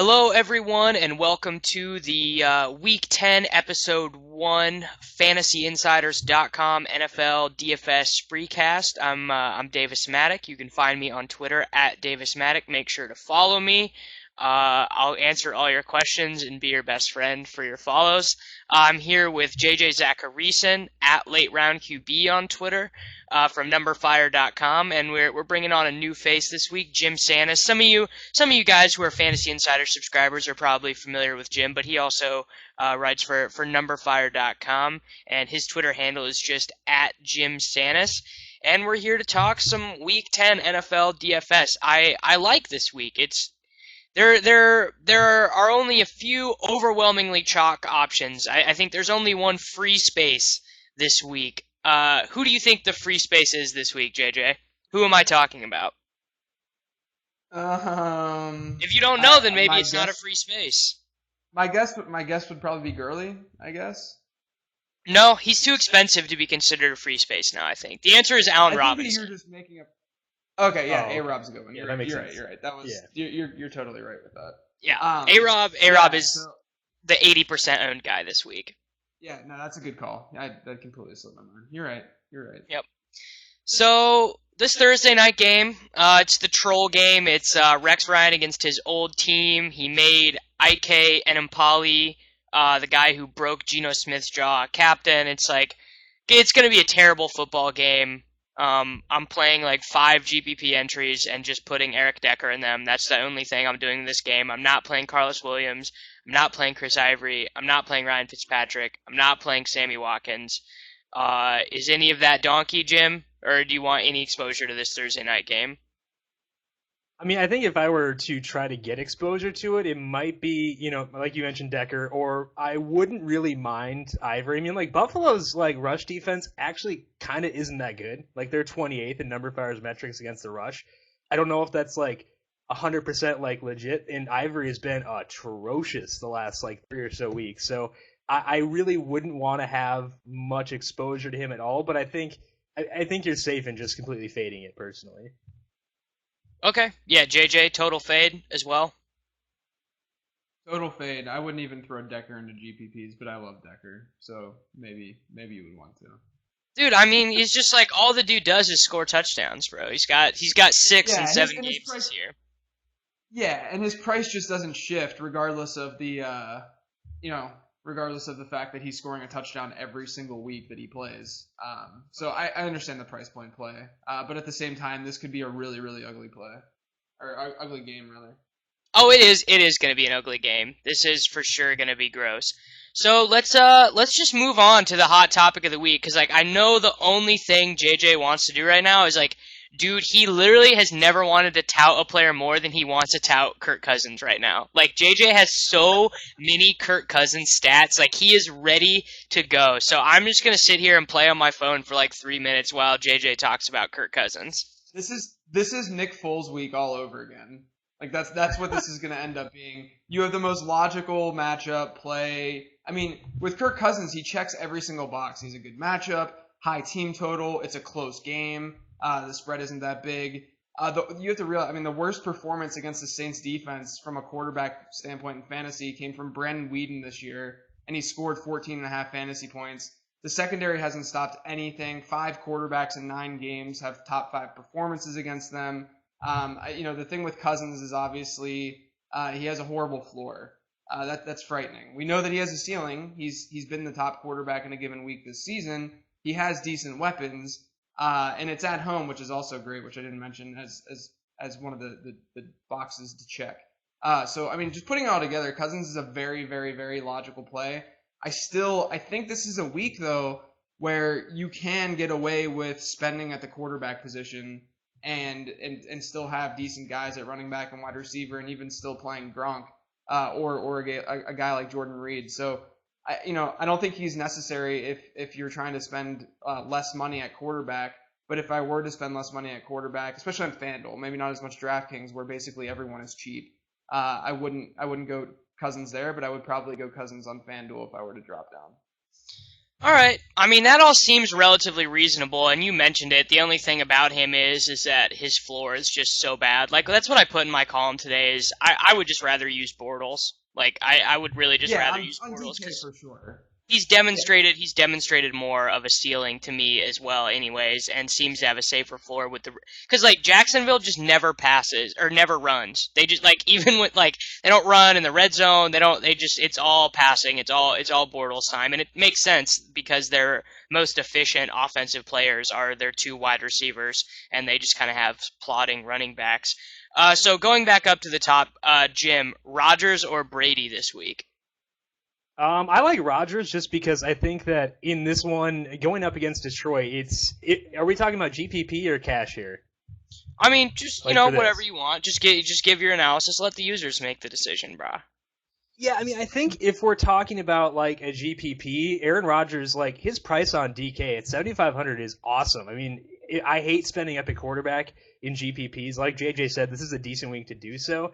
Hello, everyone, and welcome to the Week 10, Episode 1, FantasyInsiders.com NFL DFS Spreecast. I'm Davis Maddock. You can find me on Twitter at Davis Maddock. Make sure to follow me. I'll answer all your questions and be your best friend for your follows. I'm here with JJ Zacharyson at Late Round QB on Twitter from numberfire.com, and we're bringing on a new face this week, Jim Sanis. Some of you guys who are Fantasy Insider subscribers are probably familiar with Jim, but he also writes for numberfire.com, and his Twitter handle is just at Jim Sanis. And we're here to talk some Week 10 NFL DFS. I like this week. There are only a few overwhelmingly chalk options. I think there's only one free space this week. Who do you think the free space is this week, JJ? Who am I talking about? If you don't know, then maybe it's not a free space. My guess would probably be Gurley, I guess. No, he's too expensive to be considered a free space now, I think. The answer is Allen I think that Robinson. you're just making up. Okay, yeah, Oh, A okay. Rob's a good one. Yeah, You're that right. makes You're right. sense. You're right. That was Yeah. you're totally right with that. Yeah, Um, A-Rob yeah. is So the 80% owned guy this week. yeah, no, that's a good call. That completely slipped my mind. You're right. You're right. Yep. So this Thursday night game, it's the troll game. It's Rex Ryan against his old team. He made Ike and Impali, the guy who broke Geno Smith's jaw, captain. It's gonna be a terrible football game. I'm playing like 5 GPP entries and just putting Eric Decker in them. That's the only thing I'm doing in this game. I'm not playing Carlos Williams. I'm not playing Chris Ivory. I'm not playing Ryan Fitzpatrick. I'm not playing Sammy Watkins. Is any of that donkey, Jim? Or do you want any exposure to this Thursday night game? I mean, I think if I were to try to get exposure to it, it might be, like you mentioned, Decker, or I wouldn't really mind Ivory. I mean, like, Buffalo's, rush defense actually kind of isn't that good. Like, they're 28th in number fire's metrics against the rush. I don't know if that's, 100%, legit, and Ivory has been atrocious the last, 3 or so weeks. So I really wouldn't want to have much exposure to him at all, but I think you're safe in just completely fading it, personally. Okay. Yeah, JJ, total fade as well. Total fade. I wouldn't even throw Decker into GPPs, but I love Decker, so maybe you would want to. Dude, I mean, he's just like all the dude does is score touchdowns, bro. He's got 6 Yeah, and his 7 and his games price. this year. Yeah, and his price just doesn't shift regardless of regardless of the fact that he's scoring a touchdown every single week that he plays. So I understand the price point play, but at the same time, this could be a really, really ugly play, or ugly game rather. Oh, it is. It is going to be an ugly game. This is for sure going to be gross. So let's just move on to the hot topic of the week because I know the only thing JJ wants to do right now is dude, he literally has never wanted to tout a player more than he wants to tout Kirk Cousins right now. Like JJ has so many Kirk Cousins stats, like he is ready to go. So I'm just gonna sit here and play on my phone for 3 minutes while JJ talks about Kirk Cousins. This is Nick Foles week all over again. Like that's what this is going to end up being. You have the most logical matchup play. I mean, with Kirk Cousins, he checks every single box. He's a good matchup, high team total. It's a close game. The spread isn't that big. You have to realize, I mean, the worst performance against the Saints defense from a quarterback standpoint in fantasy came from Brandon Weeden this year, and he scored 14.5 fantasy points. The secondary hasn't stopped anything. 5 quarterbacks in 9 games have top 5 performances against them. The thing with Cousins is obviously he has a horrible floor. That's frightening. We know that he has a ceiling. He's been the top quarterback in a given week this season. He has decent weapons, and it's at home, which is also great, which I didn't mention as one of the boxes to check. So I mean, just putting it all together, Cousins is a very, very, very logical play. I think this is a week though where you can get away with spending at the quarterback position and still have decent guys at running back and wide receiver, and even still playing Gronk or a guy like Jordan Reed. So I don't think he's necessary if you're trying to spend less money at quarterback. But if I were to spend less money at quarterback, especially on FanDuel, maybe not as much DraftKings, where basically everyone is cheap, I wouldn't go Cousins there, but I would probably go Cousins on FanDuel if I were to drop down. All right. I mean, that all seems relatively reasonable, and you mentioned it. The only thing about him is that his floor is just so bad. Like, that's what I put in my column today. Is I would just rather use Bortles. Like, I would really just Yeah, rather on, use on Bortles DK because for sure. he's demonstrated more of a ceiling to me as well anyways, and seems to have a safer floor with the because like Jacksonville just never passes or never runs. They just like even with like they don't run in the red zone. They just it's all passing. It's all Bortles time, and it makes sense because their most efficient offensive players are their two wide receivers, and they just kind of have plodding running backs. So going back up to the top, Jim, Rodgers or Brady this week? I like Rodgers just because I think that in this one, going up against Detroit, are we talking about GPP or cash here? I mean, just Like for whatever this? you want. Just give your analysis. Let the users make the decision, brah. Yeah, I mean, I think if we're talking about like a GPP, Aaron Rodgers, like his price on DK at 7,500 is awesome. I mean, I hate spending up at quarterback in GPPs. Like JJ said, this is a decent week to do so,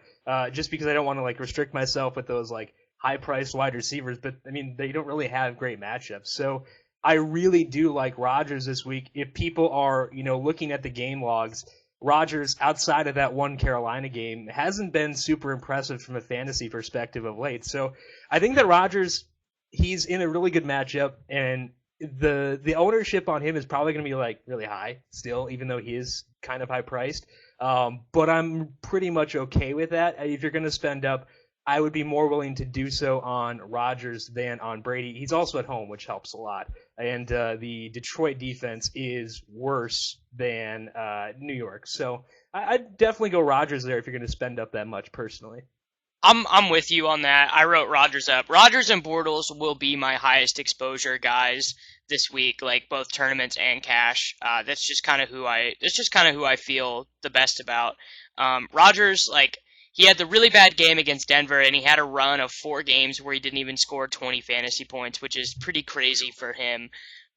just because I don't want to like restrict myself with those like high priced wide receivers. But I mean, they don't really have great matchups. So I really do like Rodgers this week. If people are looking at the game logs, Rodgers, outside of that one Carolina game, hasn't been super impressive from a fantasy perspective of late. So I think that Rodgers, he's in a really good matchup, and the ownership on him is probably going to be like really high still, even though he is kind of high priced. But I'm pretty much okay with that. If you're going to spend up, I would be more willing to do so on Rodgers than on Brady. He's also at home, which helps a lot. And the Detroit defense is worse than New York. So I'd definitely go Rodgers there if you're going to spend up that much personally. I'm with you on that. I wrote Rogers up. Rogers and Bortles will be my highest exposure guys this week, like both tournaments and cash. That's just kind of who I feel the best about. Rogers, like he had the really bad game against Denver, and he had a run of 4 games where he didn't even score 20 fantasy points, which is pretty crazy for him.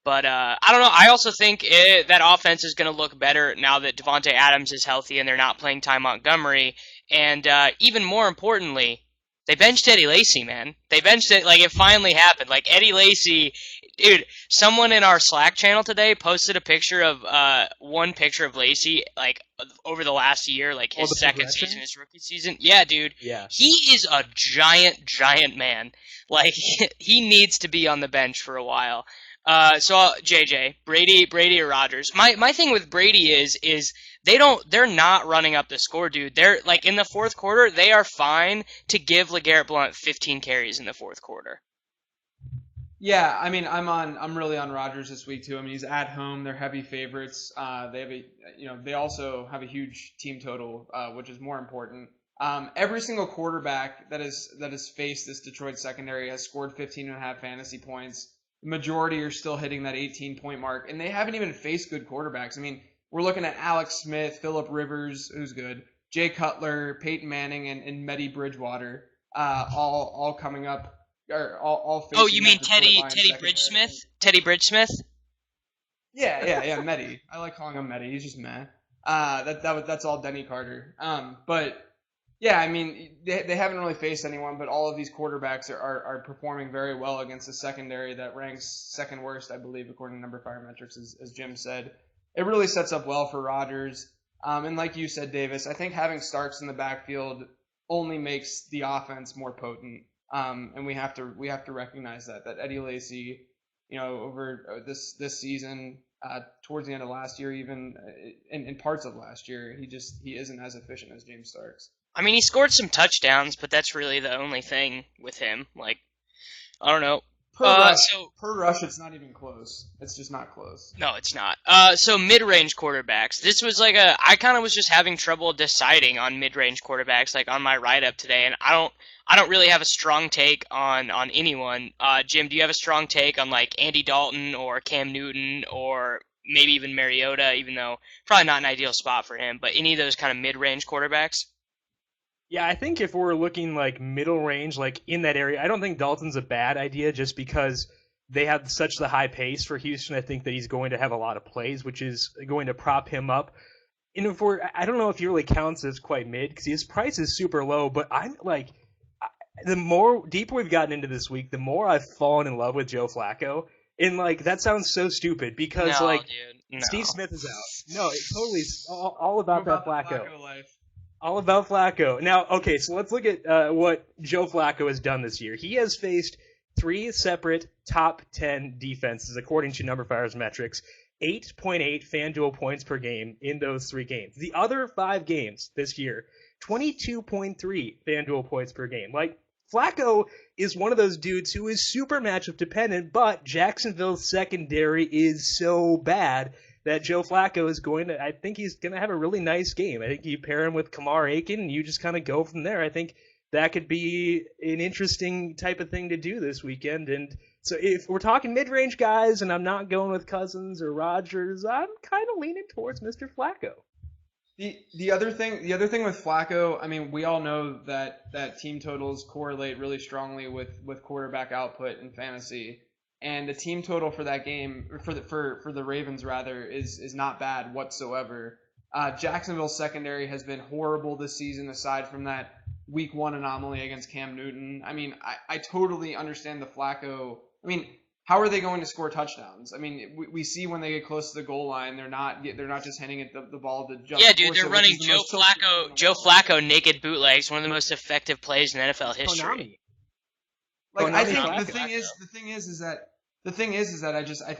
But I don't know. I also think that offense is going to look better now that Devontae Adams is healthy and they're not playing Ty Montgomery. And even more importantly, they benched Eddie Lacy, man. They benched it like it finally happened. Like Eddie Lacy, dude. Someone in our Slack channel today posted a picture of one picture of Lacy like over the last year, like Oh, the his second progression? season, his rookie season. Yeah, dude. Yeah. He is a giant man. Like he needs to be on the bench for a while. JJ, Brady or Rodgers. My thing with Brady is they're not running up the score, dude. They're like in the fourth quarter, they are fine to give LeGarrette Blount 15 carries in the fourth quarter. Yeah, I mean, I'm really on Rodgers this week too. I mean, he's at home; they're heavy favorites. They have they also have a huge team total, which is more important. Every single quarterback that has faced this Detroit secondary has scored 15.5 fantasy points. The majority are still hitting that 18-point mark, and they haven't even faced good quarterbacks. I mean, we're looking at Alex Smith, Phillip Rivers, who's good, Jay Cutler, Peyton Manning, and Mehdi Bridgewater, all coming up are all Oh, facing you mean that Detroit Teddy Lions Teddy secondary. Bridgesmith? Teddy Bridgesmith? Yeah, Mehdi. I like calling him Mehdi. He's just meh. That's all Denny Carter. But yeah, I mean they haven't really faced anyone, but all of these quarterbacks are performing very well against a secondary that ranks second worst, I believe, according to Number Fire Metrics, as Jim said. It really sets up well for Rodgers. And like you said, Davis, I think having Starks in the backfield only makes the offense more potent. And we have to recognize that Eddie Lacy, over this season, towards the end of last year, even in parts of last year, he isn't as efficient as James Starks. I mean, he scored some touchdowns, but that's really the only thing with him. Like, I don't know. Per rush, So per rush, it's not even close. It's just not close. no, it's not. So mid-range quarterbacks. This was like I kind of was just having trouble deciding on mid-range quarterbacks, like on my write-up today, and I don't really have a strong take on anyone. Jim, do you have a strong take on like Andy Dalton or Cam Newton or maybe even Mariota, even though probably not an ideal spot for him, but any of those kind of mid-range quarterbacks? Yeah, I think if we're looking like middle range, like in that area, I don't think Dalton's a bad idea just because they have such the high pace for Houston. I think that he's going to have a lot of plays, which is going to prop him up. And if I don't know if he really counts as quite mid because his price is super low, but I'm like, the more deeper we've gotten into this week, the more I've fallen in love with Joe Flacco. And, like, that sounds so stupid because, No, like, dude. No. Steve Smith is out. No, it's totally all about that the Flacco. life. All about Flacco. Now, okay, so let's look at what Joe Flacco has done this year. He has faced 3 separate top 10 defenses, according to NumberFire's metrics. 8.8 FanDuel points per game in those 3 games. The other 5 games this year, 22.3 FanDuel points per game. Like, Flacco is one of those dudes who is super matchup dependent, but Jacksonville's secondary is so bad that Joe Flacco is I think he's going to have a really nice game. I think you pair him with Kamar Aiken and you just kind of go from there. I think that could be an interesting type of thing to do this weekend. And so if we're talking mid-range guys and I'm not going with Cousins or Rodgers, I'm kind of leaning towards Mr. Flacco. The other thing with Flacco, I mean, we all know that team totals correlate really strongly with quarterback output in fantasy, and the team total for that game for the Ravens rather is not bad whatsoever. Jacksonville's secondary has been horrible this season. Aside from that Week 1 anomaly against Cam Newton, I mean, I totally understand the Flacco. I mean, how are they going to score touchdowns? I mean, we see when they get close to the goal line, they're not just handing it the ball to Justin. Yeah, dude, they're running Joe Flacco naked bootlegs, one of the most effective plays in NFL history. Like, I think the thing is that I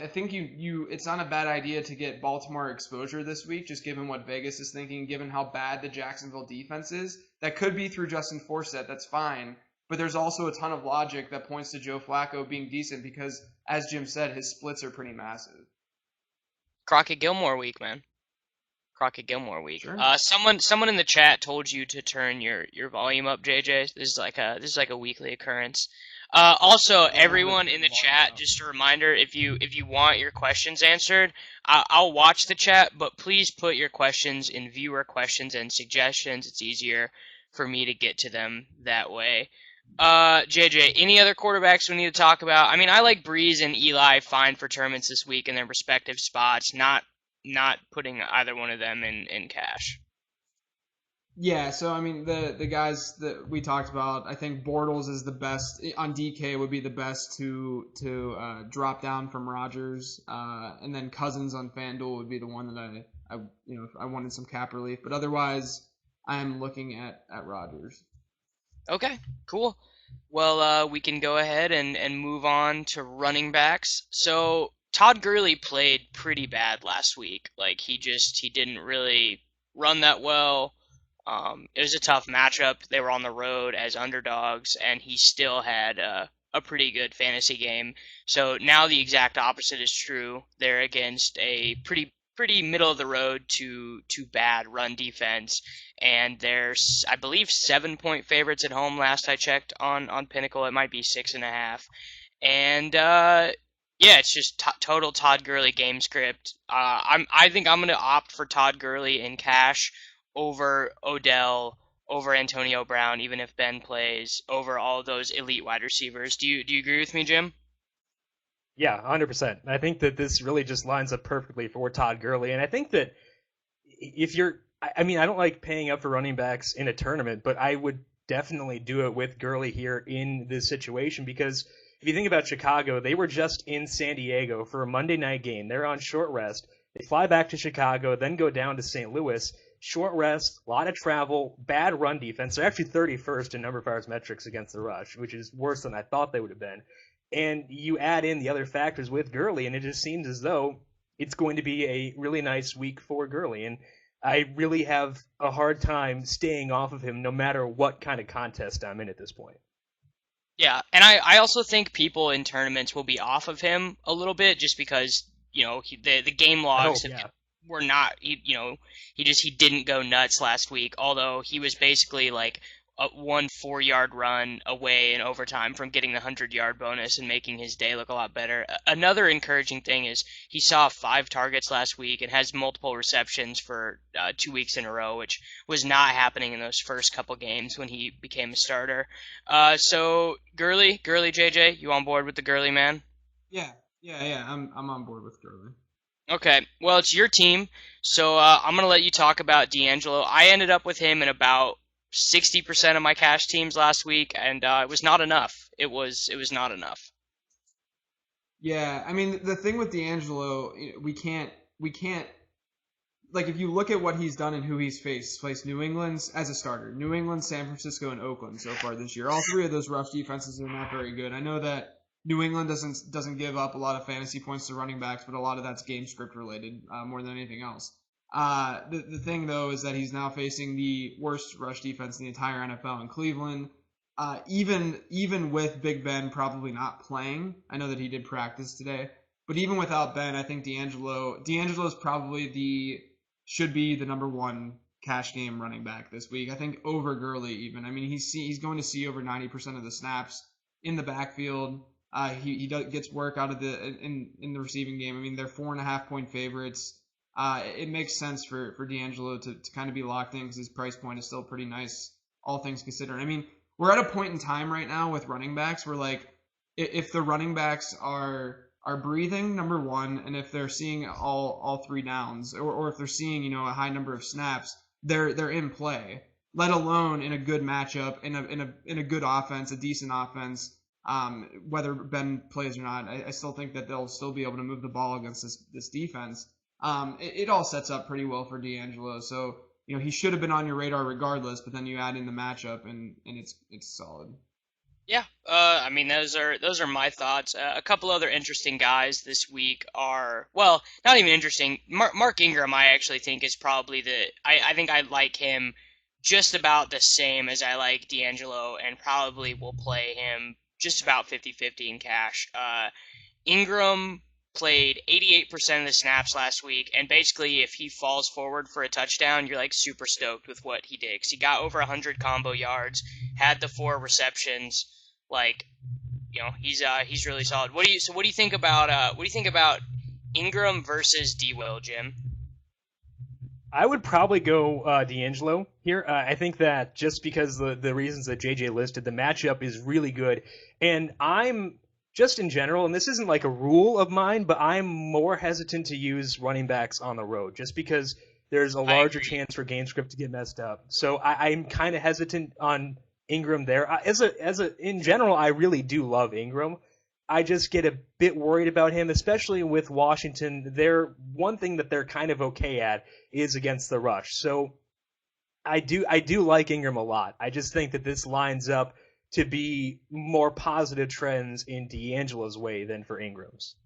think it's not a bad idea to get Baltimore exposure this week, just given what Vegas is thinking, given how bad the Jacksonville defense is. That could be through Justin Forsett, that's fine. But there's also a ton of logic that points to Joe Flacco being decent because, as Jim said, his splits are pretty massive. Crockett Gilmore week, man. Crockett Gilmore week. Sure. Someone in the chat told you to turn your volume up, JJ. This is like a weekly occurrence. Also, everyone in the chat, just a reminder, if you want your questions answered, I'll watch the chat, but please put your questions in viewer questions and suggestions. It's easier for me to get to them that way. JJ, any other quarterbacks we need to talk about? I mean, I like Breeze and Eli fine for tournaments this week in their respective spots, not putting either one of them in cash. Yeah, so I mean the guys that we talked about, I think Bortles is the best on DK, would be the best to drop down from Rodgers, and then Cousins on FanDuel would be the one that I wanted some cap relief, but otherwise I am looking at Rodgers. Okay, cool. Well, we can go ahead and move on to running backs. So Todd Gurley played pretty bad last week. Like he didn't really run that well. It was a tough matchup. They were on the road as underdogs, and he still had a pretty good fantasy game. So now the exact opposite is true. They're against a pretty middle of the road to bad run defense, and they're, I believe, 7-point favorites at home. Last I checked on Pinnacle, it might be 6.5. And yeah, it's just total Todd Gurley game script. I think I'm gonna opt for Todd Gurley in cash over Odell, over Antonio Brown, even if Ben plays, over all those elite wide receivers. Do you agree with me, Jim? Yeah, 100%. I think that this really just lines up perfectly for Todd Gurley. And I think that if you're, I mean, I don't like paying up for running backs in a tournament, but I would definitely do it with Gurley here in this situation because if you think about Chicago, they were just in San Diego for a Monday night game. They're on short rest. They fly back to Chicago, then go down to St. Louis. Short rest, a lot of travel, bad run defense. They're actually 31st in NumberFire's metrics against the rush, which is worse than I thought they would have been. And you add in the other factors with Gurley, and it just seems as though it's going to be a really nice week for Gurley. And I really have a hard time staying off of him no matter what kind of contest I'm in at this point. Yeah, and I also think people in tournaments will be off of him a little bit just because, the game logs were not, he didn't go nuts last week, although he was basically like a 1 4-yard run away in overtime from getting the 100-yard bonus and making his day look a lot better. Another encouraging thing is he saw 5 targets last week and has multiple receptions for 2 weeks in a row, which was not happening in those first couple games when he became a starter. So Gurley, JJ, you on board with the Gurley man? Yeah. I'm on board with Gurley. Okay, well, it's your team, so I'm going to let you talk about D'Angelo. I ended up with him in about 60% of my cash teams last week, and it was not enough. It was not enough. Yeah, I mean the thing with D'Angelo, we can't like if you look at what he's done and who he's faced New England's as a starter, New England, San Francisco, and Oakland so far this year. All three of those rush defenses are not very good. I know that New England doesn't give up a lot of fantasy points to running backs, but a lot of that's game script related more than anything else. The thing though is that he's now facing the worst rush defense in the entire NFL in Cleveland. Even with Big Ben probably not playing, I know that he did practice today, but even without Ben, I think D'Angelo is probably should be the number one cash game running back this week. I think over Gurley even. I mean, he's going to see over 90% of the snaps in the backfield. Gets work out of in the receiving game. I mean, they're 4.5-point favorites. It makes sense for D'Angelo to kind of be locked in because his price point is still pretty nice, all things considered. I mean, we're at a point in time right now with running backs where like if the running backs are breathing, number one, and if they're seeing all three downs, or if they're seeing a high number of snaps, they're in play. Let alone in a good matchup, in a good offense, a decent offense. Whether Ben plays or not, I still think that they'll still be able to move the ball against this defense. It all sets up pretty well for D'Angelo. So he should have been on your radar regardless. But then you add in the matchup, and it's solid. Yeah, I mean those are my thoughts. A couple other interesting guys this week are, well, not even interesting. Mark Ingram, I actually think is probably I think I like him just about the same as I like D'Angelo, and probably will play him just about 50-50 in cash. Ingram played 88% of the snaps last week, and basically if he falls forward for a touchdown, you're like super stoked with what he did. 'Cause he got over 100 combo yards, had the 4 receptions. Like, he's really solid. What do you think about Ingram versus D. Will, Jim? I would probably go D'Angelo here. I think that just because the reasons that JJ listed, the matchup is really good, and I'm just in general, and this isn't like a rule of mine, but I'm more hesitant to use running backs on the road just because there's a larger chance for game script to get messed up. So I'm kind of hesitant on Ingram there. In general, I really do love Ingram. I just get a bit worried about him, especially with Washington. One thing that they're kind of okay at is against the rush. So I do like Ingram a lot. I just think that this lines up to be more positive trends in D'Angelo's way than for Ingram's.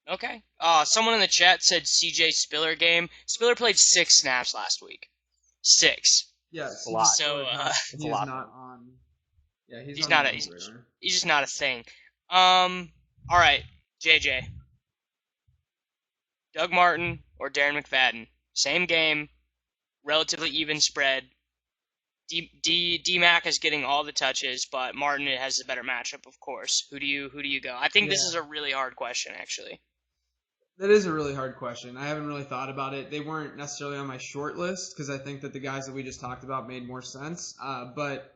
Okay. Someone in the chat said CJ Spiller game. Spiller played 6 snaps last week. 6. Yes, a lot. So he's not on. Yeah, he's not. He's just not a thing. All right, JJ. Doug Martin or Darren McFadden. Same game, relatively even spread. D-Mac is getting all the touches, but Martin has a better matchup, of course. Who do you go? I think this is a really hard question, actually. That is a really hard question. I haven't really thought about it. They weren't necessarily on my short list because I think that the guys that we just talked about made more sense. But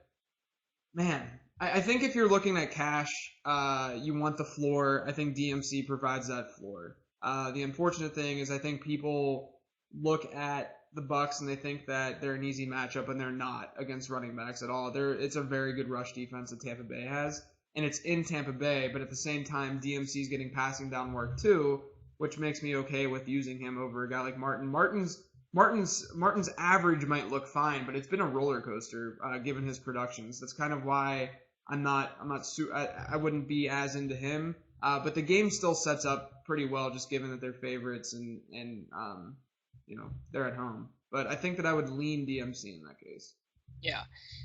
man, I think if you're looking at cash, you want the floor. I think DMC provides that floor. The unfortunate thing is I think people look at the Bucks and they think that they're an easy matchup, and they're not against running backs at all. It's a very good rush defense that Tampa Bay has, and it's in Tampa Bay. But at the same time, DMC is getting passing down work too, which makes me okay with using him over a guy like Martin. Martin's average might look fine, but it's been a roller coaster given his productions. That's kind of why I wouldn't be as into him. But the game still sets up pretty well, just given that they're favorites and they're at home. But I think that I would lean DMC in that case. Yeah.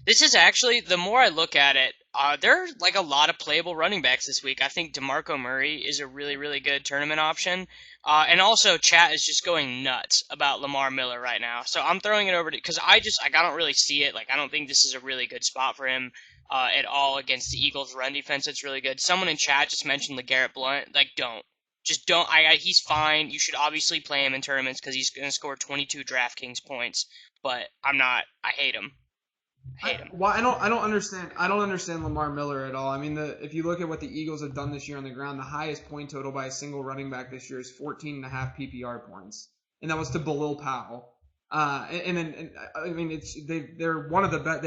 This is actually, the more I look at it, there are like a lot of playable running backs this week. I think DeMarco Murray is a really, really good tournament option. And also, chat is just going nuts about Lamar Miller right now. So I'm throwing it over to, because I don't really see it. Like, I don't think this is a really good spot for him at all against the Eagles' run defense. It's really good. Someone in chat just mentioned LeGarrette Blount. Like, don't. Just don't. He's fine. You should obviously play him in tournaments because he's going to score 22 DraftKings points. But I'm not. I hate him. I don't understand. I don't understand Lamar Miller at all. I mean, if you look at what the Eagles have done this year on the ground, the highest point total by a single running back this year is 14.5 PPR points, and that was to Bilal Powell. They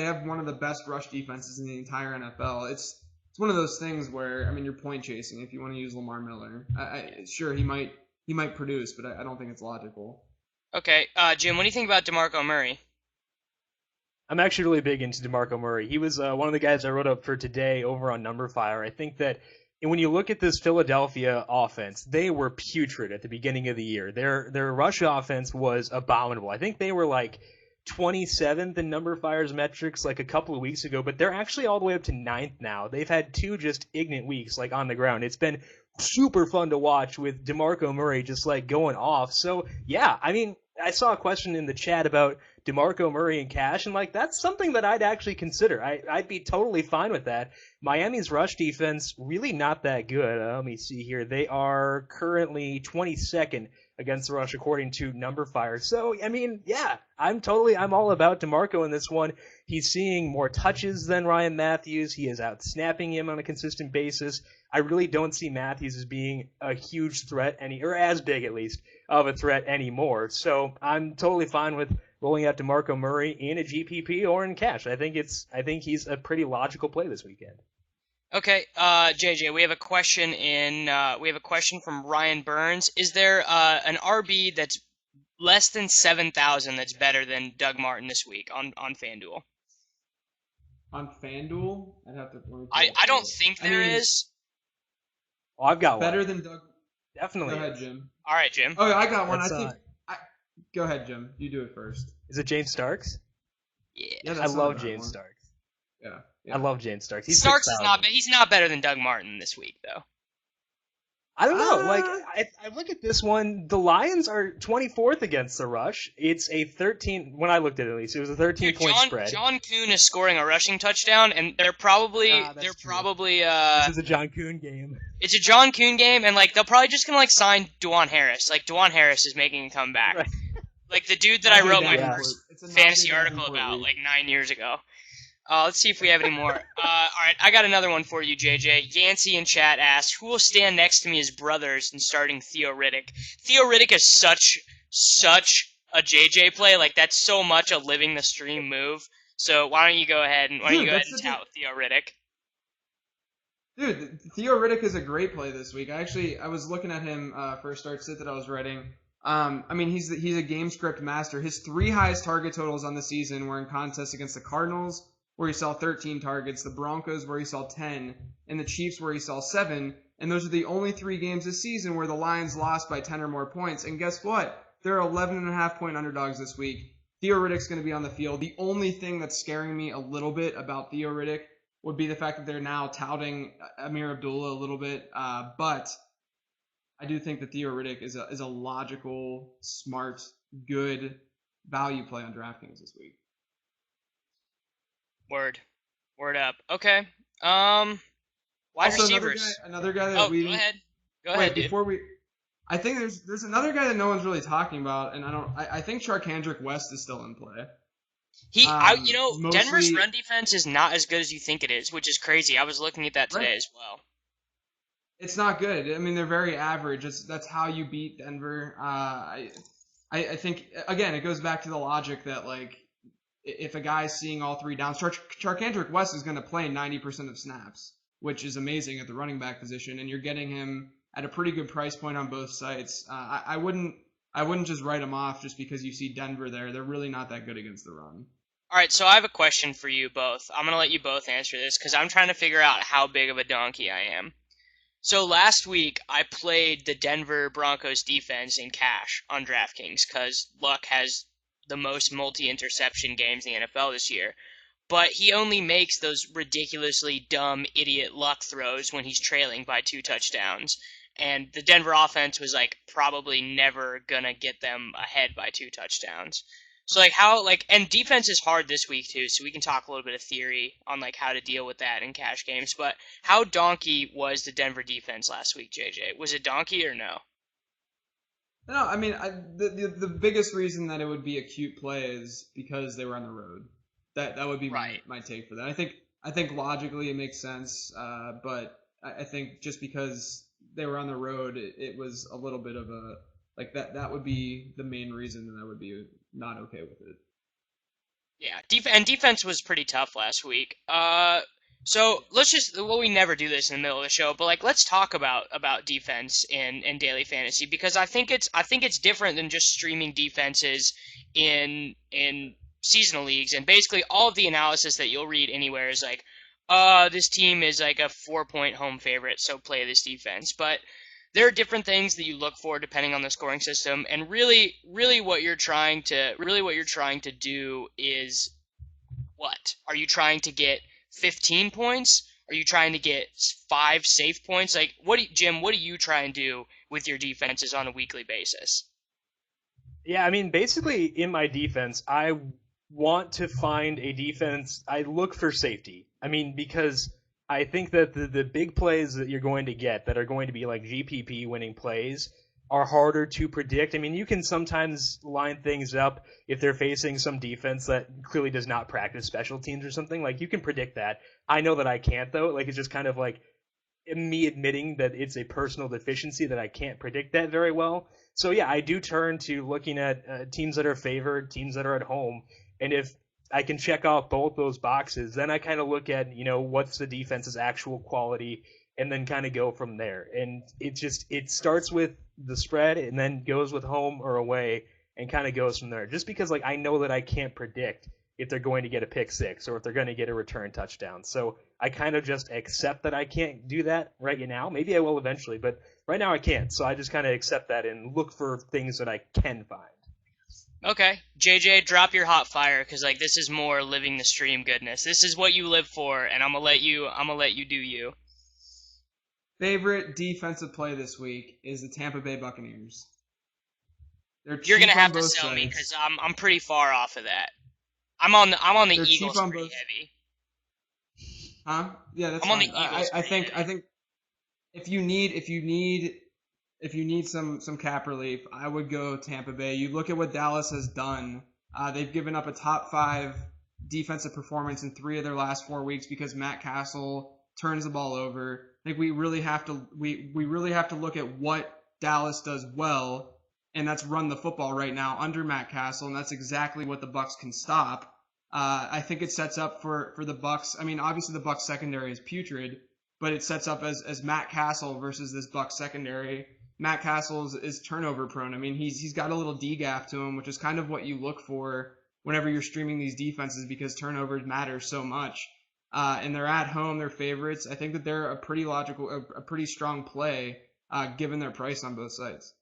have one of the best rush defenses in the entire NFL. It's it's one of those things where, I mean, you're point chasing if you want to use Lamar Miller. Sure, he might produce, but I don't think it's logical. Okay, Jim, what do you think about DeMarco Murray? I'm actually really big into DeMarco Murray. He was one of the guys I wrote up for today over on NumberFire. I think that when you look at this Philadelphia offense, they were putrid at the beginning of the year. Their rush offense was abominable. I think they were like 27th in NumberFire's metrics like a couple of weeks ago, but they're actually all the way up to 9th now. They've had 2 just ignorant weeks like on the ground. It's been super fun to watch with DeMarco Murray just like going off. So yeah, I mean, I saw a question in the chat about DeMarco Murray and cash, and like that's something that I'd actually consider. I'd be totally fine with that. Miami's rush defense really not that good. Let me see here. They are currently 22nd against the rush according to NumberFire. So I mean, yeah, I'm all about DeMarco in this one. He's seeing more touches than Ryan Matthews. He is out snapping him on a consistent basis. I really don't see Matthews as being a huge threat or as big at least of a threat anymore. So I'm totally fine with rolling out DeMarco Murray in a GPP or in cash. I think he's a pretty logical play this weekend. Okay, JJ, we have a question from Ryan Burns. Is there an RB that's less than 7,000 that's better than Doug Martin this week on FanDuel? On FanDuel, I'd have to. I don't think there is. Oh, I've got better one. Than Doug. Definitely. Go ahead, Jim. All right, Jim. Oh, I got one. Go ahead, Jim. You do it first. Is it James Starks? Yeah, I love James Starks. Yeah. I love James Starks. Starks is he's not better than Doug Martin this week though. I don't know. I look at this one. The Lions are 24th against the rush. It's a 13. When I looked at it, at least it was a 13-point spread. John Kuhn is scoring a rushing touchdown, and they're probably. This is a John Kuhn game. It's a John Kuhn game, and like they're probably just gonna like sign Dwan Harris. Like Dwan Harris is making a comeback. Right. Like the dude that I wrote my first fantasy article about like 9 years ago. Let's see if we have any more. All right, I got another one for you, JJ. Yancey in chat asked, who will stand next to me as brothers in starting Theo Riddick? Theo Riddick is such a JJ play. Like, that's so much a living the stream move. So why don't you go ahead and tout Theo Riddick? Dude, Theo Riddick is a great play this week. I was looking at him for a start sit that I was writing. I mean, he's a game script master. His 3 highest target totals on the season were in contests against the Cardinals, where he saw 13 targets, the Broncos, where he saw 10, and the Chiefs, where he saw 7. And those are the only 3 games this season where the Lions lost by 10 or more points. And guess what? They're 11.5-point underdogs this week. Theo Riddick's going to be on the field. The only thing that's scaring me a little bit about Theo Riddick would be the fact that they're now touting Amir Abdullah a little bit. But I do think that Theo Riddick is a logical, smart, good value play on DraftKings this week. Word up. Okay. Wide receivers. Another guy that we. Go ahead, dude. Before we, I think there's another guy that no one's really talking about, and I think Charkandrick West is still in play. Denver's run defense is not as good as you think it is, which is crazy. I was looking at that today as well. It's not good. I mean, they're very average. That's how you beat Denver. I think again, it goes back to the logic that like, if a guy's seeing all 3 downs, Charkandrick West is going to play 90% of snaps, which is amazing at the running back position, and you're getting him at a pretty good price point on both sites. I wouldn't just write him off just because you see Denver there. They're really not that good against the run. All right, so I have a question for you both. I'm going to let you both answer this because I'm trying to figure out how big of a donkey I am. So last week, I played the Denver Broncos defense in cash on DraftKings because Luck has the most multi-interception games in the NFL this year. But he only makes those ridiculously dumb idiot luck throws when he's trailing by 2 touchdowns. And the Denver offense was like probably never gonna get them ahead by 2 touchdowns. So and defense is hard this week too, so we can talk a little bit of theory on like how to deal with that in cash games. But how donkey was the Denver defense last week, JJ? Was it donkey or no? No, I mean, the biggest reason that it would be a cute play is because they were on the road. That would be my take for that. I think logically it makes sense, but I think just because they were on the road, it was a little bit of a like that would be the main reason that I would be not okay with it. Yeah, defense was pretty tough last week. So we never do this in the middle of the show, but like let's talk about defense in daily fantasy because I think it's different than just streaming defenses in seasonal leagues, and basically all of the analysis that you'll read anywhere is like, this team is like a 4-point home favorite, so play this defense. But there are different things that you look for depending on the scoring system, and really what you're trying to do is what? Are you trying to get 15 points? Are you trying to get 5 safe points? Like, Jim, what do you try and do with your defenses on a weekly basis? Yeah, I mean, basically in my defense, I want to find a defense. I look for safety. I mean, because I think that the big plays that you're going to get that are going to be like GPP winning plays are harder to predict. I mean, you can sometimes line things up if they're facing some defense that clearly does not practice special teams or something. Like, you can predict that. I know that I can't, though. Like, it's just kind of like me admitting that it's a personal deficiency that I can't predict that very well. So yeah, I do turn to looking at teams that are favored, teams that are at home, and if I can check off both those boxes, then I kind of look at what's the defense's actual quality, and then kind of go from there. And it starts with the spread, and then goes with home or away, and kind of goes from there. Just because like I know that I can't predict if they're going to get a pick six or if they're going to get a return touchdown. So I kind of just accept that I can't do that right now. Maybe I will eventually, but right now I can't. So I just kind of accept that and look for things that I can find. Okay, JJ, drop your hot fire because like this is more living the stream goodness. This is what you live for, and I'm gonna let you do you. Favorite defensive play this week is the Tampa Bay Buccaneers. You're gonna have to sell me because I'm pretty far off of that. I'm on the Eagles pretty heavy. Huh? Yeah, that's I'm on fine. the Eagles. I think if you need some cap relief, I would go Tampa Bay. You look at what Dallas has done. They've given up a top 5 defensive performance in 3 of their last 4 weeks because Matt Castle turns the ball over. I think we really have to look at what Dallas does well, and that's run the football right now under Matt Castle, and that's exactly what the Bucs can stop. I think it sets up for the Bucs. I mean, obviously the Bucs secondary is putrid, but it sets up as Matt Castle versus this Bucs secondary. Matt Castle is turnover prone. I mean, he's got a little D-gap to him, which is kind of what you look for whenever you're streaming these defenses because turnovers matter so much. And they're at home, they're favorites. I think that they're a pretty strong play given their price on both sides.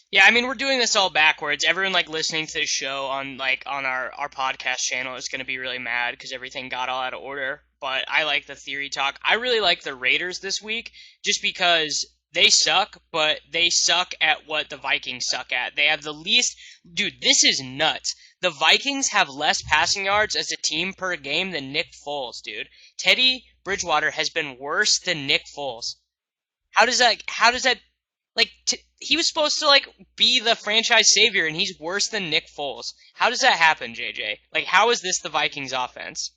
Yeah, I mean we're doing this all backwards. Everyone like listening to this show on our podcast channel is going to be really mad because everything got all out of order. But I like the theory talk. I really like the Raiders this week just because they suck, but they suck at what the Vikings suck at. They have the least. Dude, this is nuts. The Vikings have less passing yards as a team per game than Nick Foles, dude. Teddy Bridgewater has been worse than Nick Foles. How does that like he was supposed to like be the franchise savior and he's worse than Nick Foles. How does that happen, JJ? Like how is this the Vikings offense?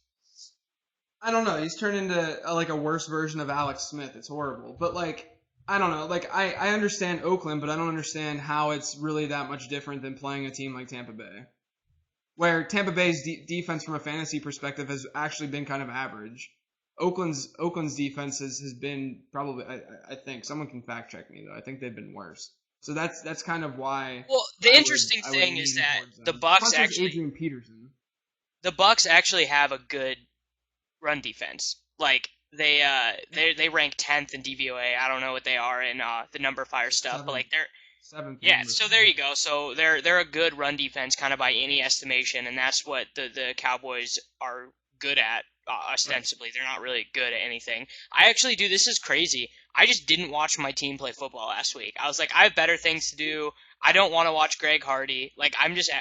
I don't know. He's turned into a worse version of Alex Smith. It's horrible. But like I don't know. Like I understand Oakland, but I don't understand how it's really that much different than playing a team like Tampa Bay. Where Tampa Bay's defense from a fantasy perspective has actually been kind of average. Oakland's defense has been probably I think someone can fact check me though. I think they've been worse. So that's kind of why. Well, the interesting thing is that the Bucs actually Adrian Peterson. The Bucs actually have a good run defense. Like they rank 10th in DVOA. I don't know what they are in the number fire stuff, but like they're 7th. Yeah, so there you go. So they're a good run defense kind of by any estimation, and that's what the Cowboys are good at. Ostensibly, they're not really good at anything. I actually do. This is crazy. I just didn't watch my team play football last week. I was like, I have better things to do. I don't want to watch Greg Hardy. Like, I'm just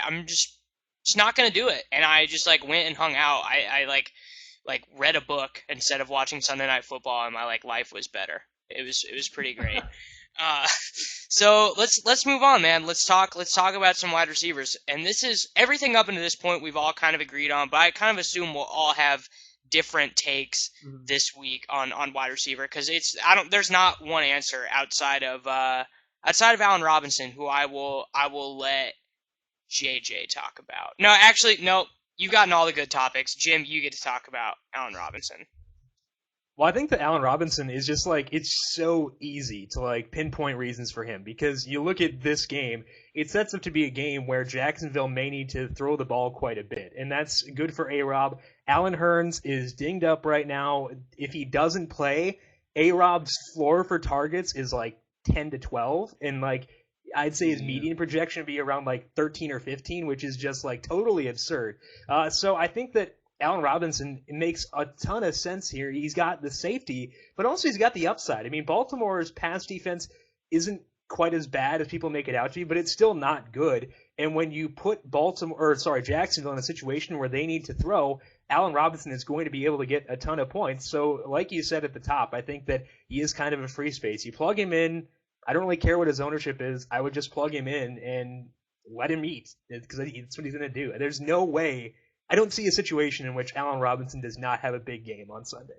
not gonna do it. And I just like went and hung out. I like read a book instead of watching Sunday Night Football, and my like life was better. It was pretty great. So let's move on, man. Let's talk about some wide receivers. And this is everything up until this point we've all kind of agreed on, but I kind of assume we'll all have different takes this week on wide receiver because there's not one answer outside of Allen Robinson, who I will let JJ talk about. No, actually, no. You've gotten all the good topics. Jim, you get to talk about Allen Robinson. Well, I think that Allen Robinson is just like, it's so easy to like pinpoint reasons for him because you look at this game, it sets up to be a game where Jacksonville may need to throw the ball quite a bit, and that's good for A-Rob. Allen Hurns is dinged up right now. If he doesn't play, A-Rob's floor for targets is like 10 to 12, and like I'd say his median projection would be around like 13 or 15, which is just like totally absurd. So I think that Allen Robinson makes a ton of sense here. He's got the safety, but also he's got the upside. I mean, Baltimore's pass defense isn't quite as bad as people make it out to be, but it's still not good. And when you put Jacksonville in a situation where they need to throw, Allen Robinson is going to be able to get a ton of points. So, like you said at the top, I think that he is kind of a free space. You plug him in. I don't really care what his ownership is. I would just plug him in and let him eat because that's what he's going to do. There's no way. I don't see a situation in which Allen Robinson does not have a big game on Sunday.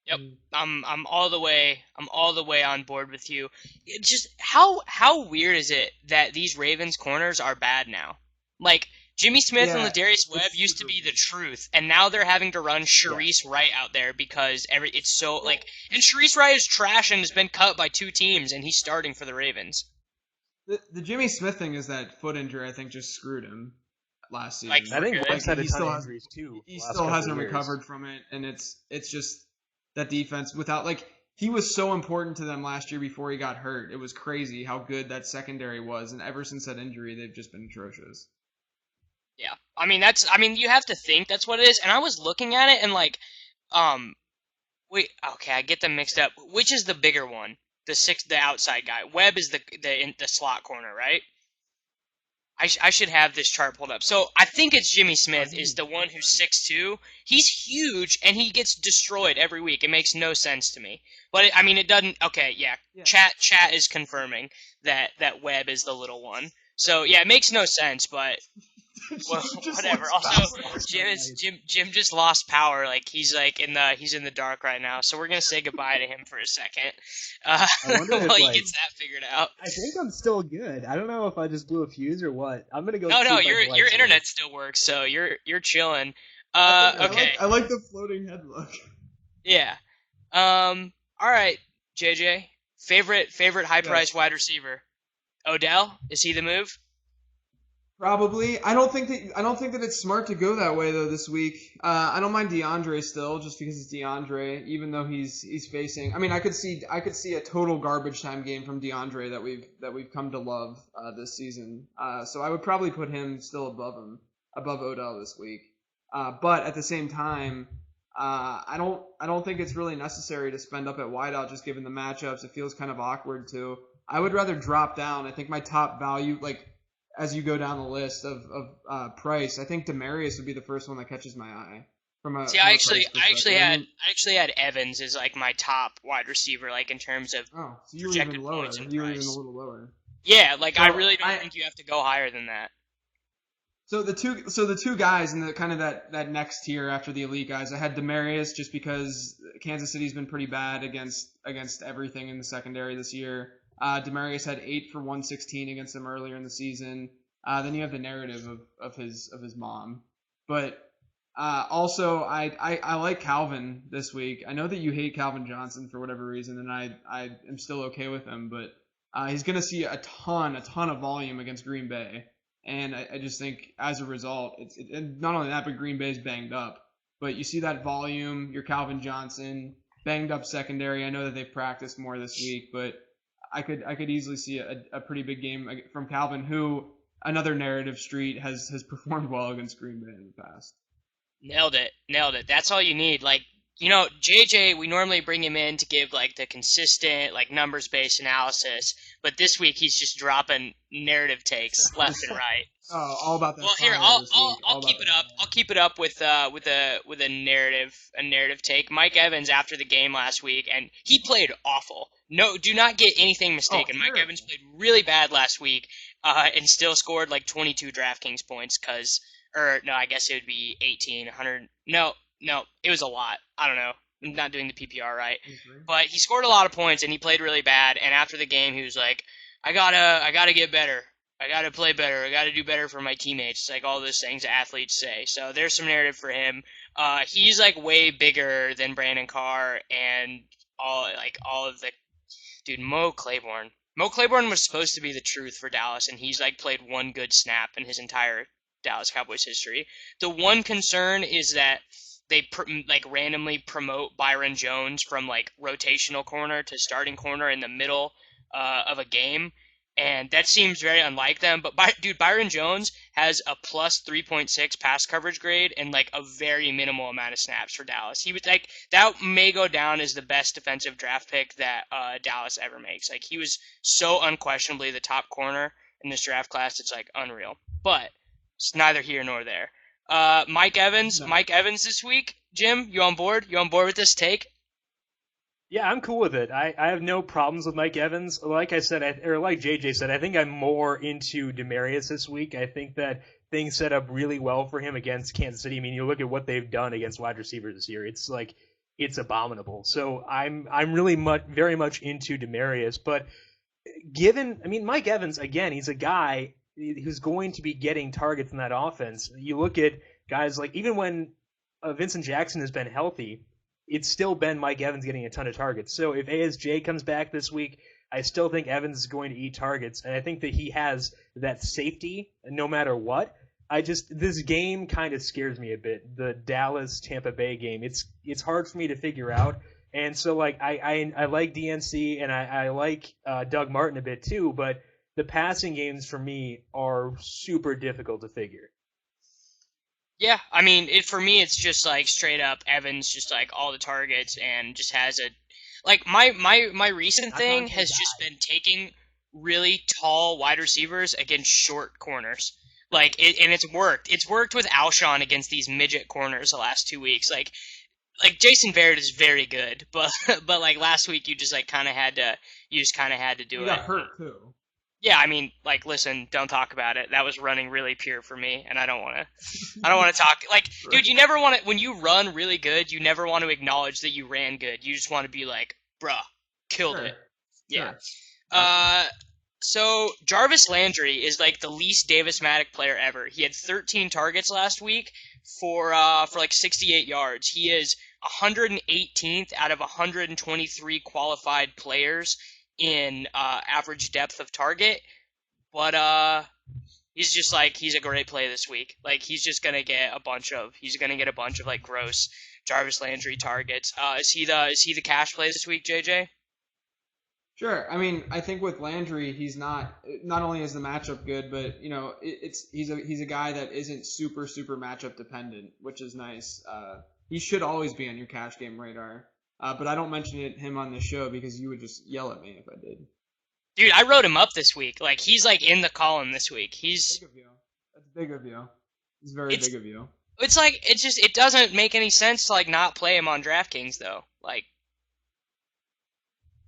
Yep, I'm all the way on board with you. It's just how weird is it that these Ravens corners are bad now? Like Jimmy Smith and Ladarius Webb used to be the truth, and now they're having to run Sharice Wright out there because it's so like. And Sharice Wright is trash and has been cut by 2 teams, and he's starting for the Ravens. The Jimmy Smith thing is that foot injury. I think just screwed him last season. I think Webb's had a ton of injuries too. He still hasn't recovered from it, and it's just that defense without he was so important to them last year before he got hurt. It was crazy how good that secondary was, and ever since that injury, they've just been atrocious. Yeah, I mean you have to think that's what it is. And I was looking at it and wait, okay, I get them mixed up. Which is the bigger one? The outside guy. Webb is the slot corner, right? I should have this chart pulled up. So I think it's Jimmy Smith is the one who's 6'2". He's huge, and he gets destroyed every week. It makes no sense to me. But, it doesn't... Okay, yeah. Chat is confirming that Webb is the little one. So, yeah, it makes no sense, but... Well, whatever. Also, Jim just lost power. He's in the dark right now. So we're gonna say goodbye to him for a second. While he gets that figured out. I think I'm still good. I don't know if I just blew a fuse or what. I'm gonna go. No, your internet still works, so you're chilling. Okay. I like the floating head look. Yeah. All right, JJ. Favorite high price wide receiver. Odell, is he the move? Probably. I don't think that it's smart to go that way though this week. I don't mind DeAndre still, just because it's DeAndre, even though he's facing. I mean, I could see a total garbage time game from DeAndre that we've come to love this season. So I would probably put him still above Odell this week. But at the same time, I don't think it's really necessary to spend up at wideout just given the matchups. It feels kind of awkward too. I would rather drop down. I think my top value, as you go down the list of price, I think Demaryius would be the first one that catches my eye. I actually had Evans as my top wide receiver, in terms of projected points and price. You were even a little lower. Yeah, I really don't think you have to go higher than that. So the two guys in the kind of that next tier after the elite guys, I had Demaryius just because Kansas City's been pretty bad against everything in the secondary this year. Demaryius had 8 for 116 against them earlier in the season. Then you have the narrative of his mom, but also I like Calvin this week. I know that you hate Calvin Johnson for whatever reason, and I am still okay with him, but he's going to see a ton of volume against Green Bay, and I just think as a result, it's not only that, but Green Bay's banged up. But you see that volume, your Calvin Johnson banged up secondary. I know that they've practiced more this week, but I could easily see a pretty big game from Calvin, who another narrative street has performed well against Green Bay in the past. Nailed it. That's all you need. JJ, we normally bring him in to give the consistent numbers-based analysis, but this week he's just dropping narrative takes left and right. Oh, all about that. Well, here I'll keep it up. I'll keep it up with a narrative take. Mike Evans after the game last week, and he played awful. No, do not get anything mistaken. Mike Evans played really bad last week, and still scored 22 DraftKings points. I guess it would be 18, 100. No, it was a lot. I don't know. I'm not doing the PPR right, but he scored a lot of points and he played really bad. And after the game, he was like, "I gotta get better. I gotta play better. I gotta do better for my teammates." It's all those things athletes say. So there's some narrative for him. He's like way bigger than Brandon Carr and all of the dude Mo Claiborne. Mo Claiborne was supposed to be the truth for Dallas, and he's like played one good snap in his entire Dallas Cowboys history. The one concern is that they like randomly promote Byron Jones from like rotational corner to starting corner in the middle of a game, and that seems very unlike them. But dude, Byron Jones has a plus 3.6 pass coverage grade and like a very minimal amount of snaps for Dallas. He was like that may go down as the best defensive draft pick that Dallas ever makes. Like he was so unquestionably the top corner in this draft class. It's like unreal. But it's neither here nor there. Mike Evans this week. Jim, you on board? You on board with this take? Yeah, I'm cool with it. I have no problems with Mike Evans. Like I said, or like JJ said, I think I'm more into Demaryius this week. I think that things set up really well for him against Kansas City. I mean, you look at what they've done against wide receivers this year. It's like it's abominable. So I'm really very much into Demaryius. But Mike Evans again, he's a guy who's going to be getting targets in that offense. You look at guys like even when Vincent Jackson has been healthy, it's still been Mike Evans getting a ton of targets. So if ASJ comes back this week, I still think Evans is going to eat targets, and I think that he has that safety no matter what. This game kind of scares me a bit. The Dallas Tampa Bay game, it's hard for me to figure out, and so like I like DNC and I like Doug Martin a bit too, but the passing games for me are super difficult to figure. Yeah, I mean, for me, it's just like straight up Evans, just like all the targets, and just has a like my recent thing has just been taking really tall wide receivers against short corners. Like and it's worked. It's worked with Alshon against these midget corners the last 2 weeks. Like Jason Verrett is very good, but like last week you just kind of had to do it. He got hurt too. Yeah, I mean, like, listen, don't talk about it. That was running really pure for me, and I don't want to talk. Like, dude, you never want to, when you run really good, you never want to acknowledge that you ran good. You just want to be like, bruh, killed it. Yeah. Sure. So Jarvis Landry is like the least Davis-matic player ever. He had 13 targets last week for like 68 yards. He is 118th out of 123 qualified players in average depth of target, but he's a great play this week. Like he's gonna get a bunch of like gross Jarvis Landry targets. Is he the cash play this week, JJ? Sure. I mean, I think with Landry, he's not only is the matchup good, but he's a guy that isn't super matchup dependent, which is nice. He should always be on your cash game radar. But I don't mention him on this show because you would just yell at me if I did. Dude, I wrote him up this week. Like he's like in the column this week. He's big of you. That's big of you. It's very big of you. It's like it doesn't make any sense to like not play him on DraftKings though. Like.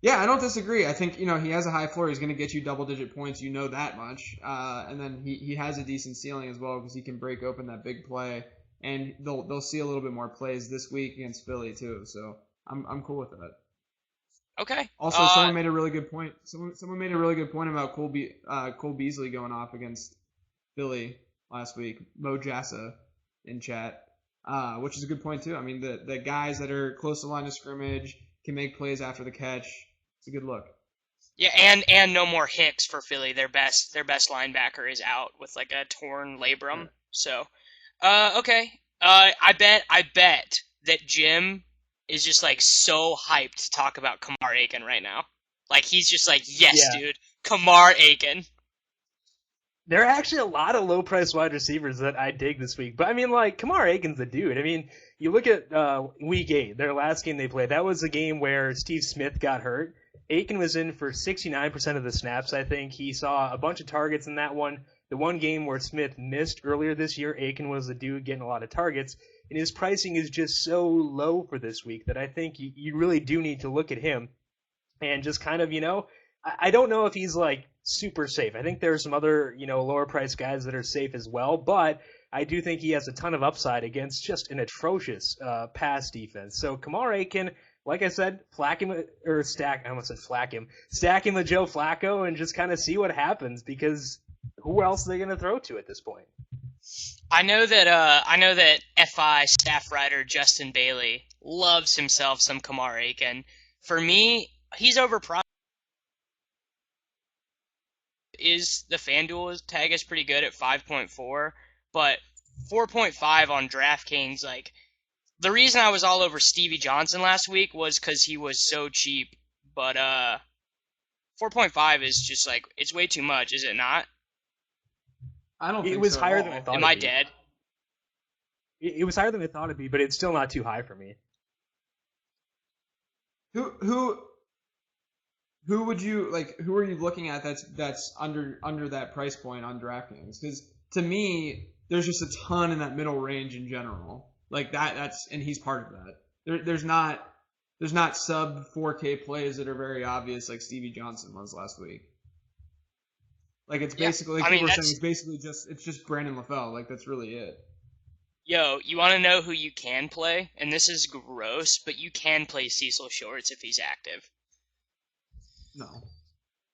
Yeah, I don't disagree. I think he has a high floor. He's going to get you double-digit points. You know that much. And then he has a decent ceiling as well because he can break open that big play. And they'll see a little bit more plays this week against Philly too. So. I'm cool with that. Okay. Also, someone made a really good point. Someone made a really good point about Cole Beasley going off against Philly last week. Mo Jassa in chat, which is a good point too. I mean, the guys that are close to the line of scrimmage can make plays after the catch. It's a good look. Yeah, and no more Hicks for Philly. Their best linebacker is out with like a torn labrum. Yeah. So, okay. I bet that Jim is just like so hyped to talk about Kamar Aiken right now. Like he's just like, yes, yeah. Dude, Kamar Aiken. There are actually a lot of low-priced wide receivers that I dig this week. But I mean, like, Kamar Aiken's the dude. I mean, you look at Week 8, their last game they played. That was a game where Steve Smith got hurt. Aiken was in for 69% of the snaps, I think. He saw a bunch of targets in that one. The one game where Smith missed earlier this year, Aiken was the dude getting a lot of targets. And his pricing is just so low for this week that I think you really do need to look at him and just kind of, I don't know if he's like super safe. I think there are some other, lower priced guys that are safe as well, but I do think he has a ton of upside against just an atrocious pass defense. So Kamar Aiken, like I said, stack him with Joe Flacco and just kind of see what happens because who else are they going to throw to at this point? I know that FI staff writer Justin Bailey loves himself some Kamar Aiken. For me, he's overpriced. The FanDuel tag is pretty good at 5.4, but 4.5 on DraftKings, like, the reason I was all over Stevie Johnson last week was because he was so cheap, but 4.5 is just like, it's way too much, is it not? I don't think It was so at higher all. than I thought. Am I dead? It was higher than I thought it'd be, but it's still not too high for me. Who would you like? Who are you looking at that's under that price point on DraftKings? Because to me, there's just a ton in that middle range in general. Like that's and he's part of that. There's not sub 4K plays that are very obvious like Stevie Johnson was last week. Like it's basically like people are saying it's just Brandon LaFell. Like that's really it. Yo, you want to know who you can play? And this is gross, but you can play Cecil Shorts if he's active. No.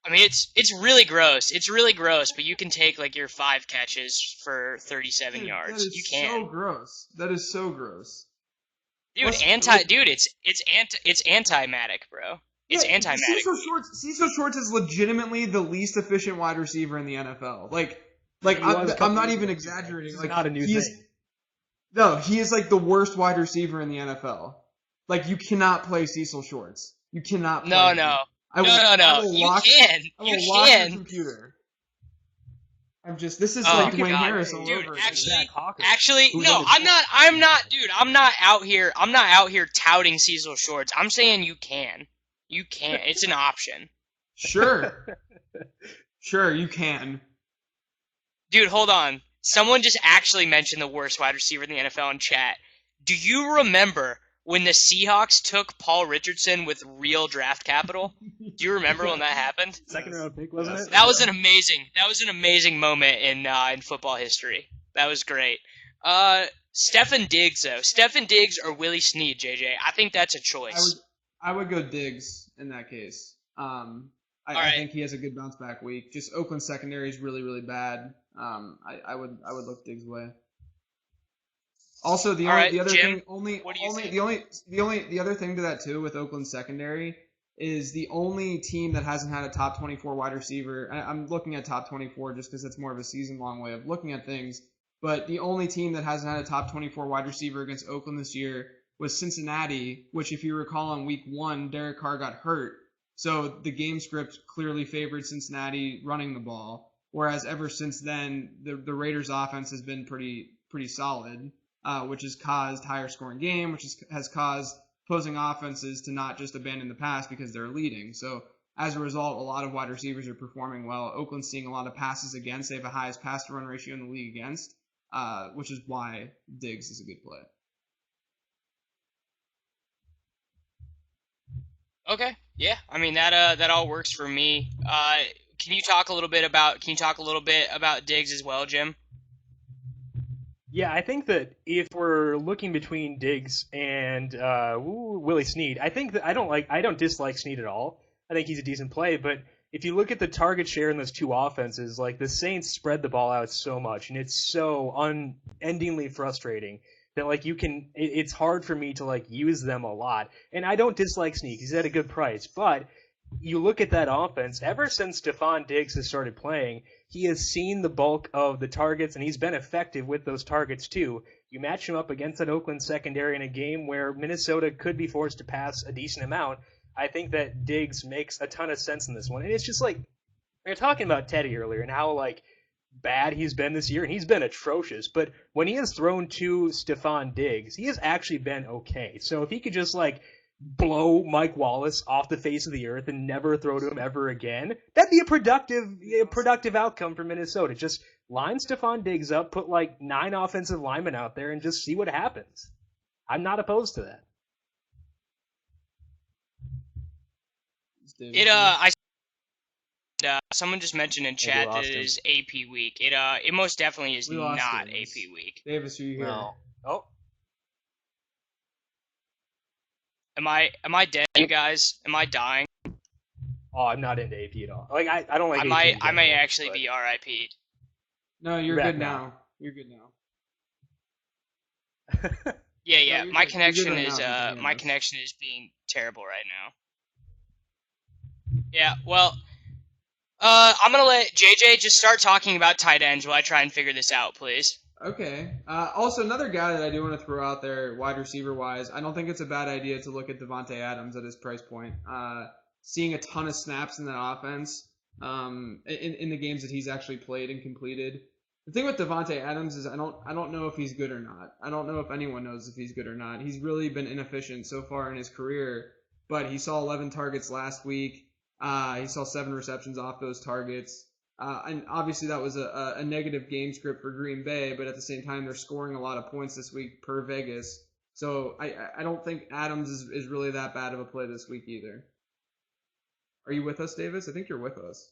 I mean, it's really gross. It's really gross, but you can take like your 5 catches for 37 yards. That is You can. so gross. That is so gross. Dude, it's anti-matic, bro. It's anti-matic. Cecil Shorts is legitimately the least efficient wide receiver in the NFL. Like I'm not even exaggerating. Like not a new thing. No, he is like the worst wide receiver in the NFL. Like you cannot play Cecil Shorts. You cannot play him. No. No. You can. I will lock your computer. This is like Dwayne Harris all dude, over. Actually, no, I'm not, dude, I'm not out here touting Cecil Shorts. I'm saying you can. You can. It's an option. Sure. Sure, you can. Dude, hold on. Someone just actually mentioned the worst wide receiver in the NFL in chat. Do you remember when the Seahawks took Paul Richardson with real draft capital? Do you remember when that happened? Second round pick, wasn't it? That was an amazing moment in football history. That was great. Stefon Diggs though. Stefon Diggs or Willie Snead, JJ. I think that's a choice. I would go Diggs in that case. I think he has a good bounce back week. Just Oakland secondary is really, really bad. I would look Diggs' way. Also, the other thing to that too with Oakland secondary is the only team that hasn't had a top 24 wide receiver. I'm looking at top 24 just because it's more of a season-long way of looking at things. But the only team that hasn't had a top 24 wide receiver against Oakland this year was Cincinnati, which if you recall in week 1, Derek Carr got hurt. So the game script clearly favored Cincinnati running the ball. Whereas ever since then, the Raiders' offense has been pretty solid, which has caused higher scoring game, which has caused opposing offenses to not just abandon the pass because they're leading. So as a result, a lot of wide receivers are performing well. Oakland's seeing a lot of passes against. They have the highest pass to run ratio in the league against, which is why Diggs is a good play. Okay, yeah. I mean that all works for me. Can you talk a little bit about Diggs as well, Jim? Yeah, I think that if we're looking between Diggs and Willie Snead, I think that I don't dislike Snead at all. I think he's a decent play, but if you look at the target share in those two offenses, like the Saints spread the ball out so much, and it's so unendingly frustrating that like it's hard for me to like use them a lot. And I don't dislike Snead; he's at a good price, but you look at that offense, ever since Stefon Diggs has started playing, he has seen the bulk of the targets, and he's been effective with those targets too. You match him up against that Oakland secondary in a game where Minnesota could be forced to pass a decent amount. I think that Diggs makes a ton of sense in this one. And it's just like, we were talking about Teddy earlier and how like bad he's been this year, and he's been atrocious. But when he has thrown to Stefon Diggs, he has actually been okay. So if he could just like blow Mike Wallace off the face of the earth and never throw to him ever again, that'd be a productive outcome for Minnesota. Just line Stefon Diggs up, put like 9 offensive linemen out there, and just see what happens. I'm not opposed to that. Someone just mentioned in chat that it is AP week. It most definitely is not Davis. AP week. Davis, are you here? No. Oh. Am I dead, you guys? Am I dying? Oh, I'm not into AP at all. Like I don't like. I may actually be RIP'd. No, you're good now. You're good now. Yeah. you're My good. You're good connection right is now if you can hear my us. connection is being terrible right now. Yeah, well, I'm gonna let JJ just start talking about tight ends while I try and figure this out, please. Okay. Also, another guy that I do want to throw out there, wide receiver wise, I don't think it's a bad idea to look at Devontae Adams at his price point. Seeing a ton of snaps in that offense, in the games that he's actually played and completed. The thing with Devontae Adams is I don't know if he's good or not. I don't know if anyone knows if he's good or not. He's really been inefficient so far in his career, but he saw 11 targets last week. He saw 7 receptions off those targets. And obviously that was a negative game script for Green Bay, but at the same time they're scoring a lot of points this week per Vegas. So I don't think Adams is really that bad of a play this week either. Are you with us, Davis? I think you're with us.